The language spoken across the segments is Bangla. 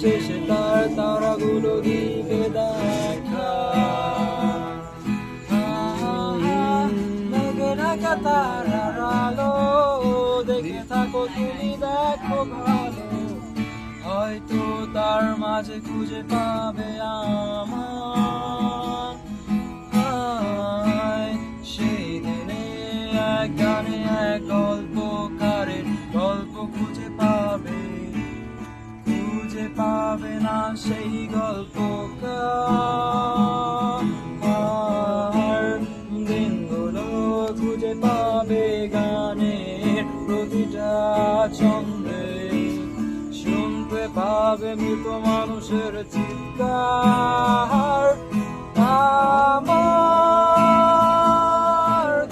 শেষে তার তারাগুলো দিবে দেখা। মেঘে ঢাকা তারার আলো দেখে থাকো তুমি, দেখো ভালো, হয়তো তার মাঝে খুঁজে পাবে আমায়। সেই দিনে এক গানে এক গল্পকারের গল্প খুঁজে পাবে না সেই গল্পকার। দিনগুলো খুঁজে পাবে গানের প্রতিটা ছন্দে, শুনতে পাবে মৃত মানুষের চিৎকার। আমার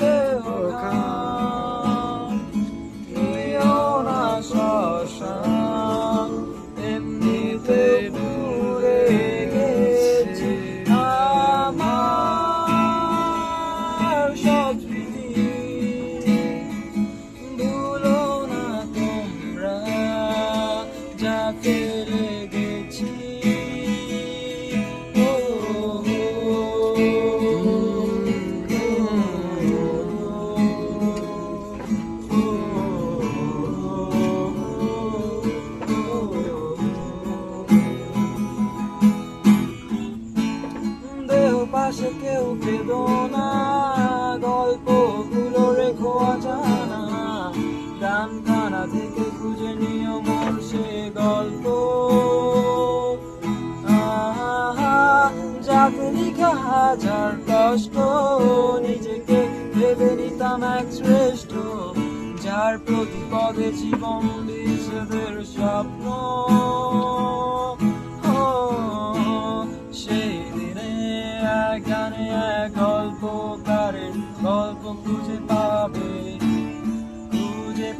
দেহ খান নিও না শ্মশান, এমনিতে পুড়ে গেছে আমার সব স্মৃতি। ভুলো না তোমরা যা ফেলে গেছি। দেহ পাশে কেউ কেঁদো না, গল্পগুলো রেখো অজানা, গানখানা থেকে খুঁজে নিও মন সে গল্প। যাকে লিখা হাজার কষ্ট, নিজেকে ভেবে নিতাম এক শ্রেষ্ঠ, যার প্রতি পদে জীবন দিয়েছেদের স্বপ্ন। সেই দিনে এক গানে এক গল্পকারের গল্প খুঁজে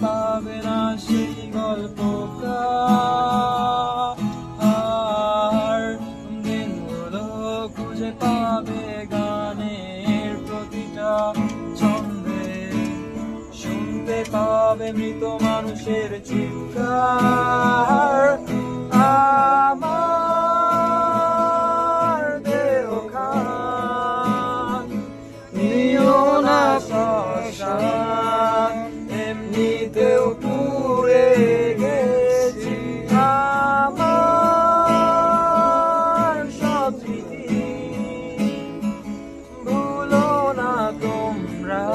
পাবে না সেই গল্পকার। দিনগুলো খুঁজে পাবে গানের প্রতিটা ছন্দে, শুনতে পাবে মৃত মানুষের চিৎকার। আমার দেহ খান নিও না শ্মশান, এমনিতেও পুড়ে গেছি আমার সব স্মৃতি। ভুলো না তোমরা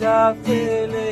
যা ফেলে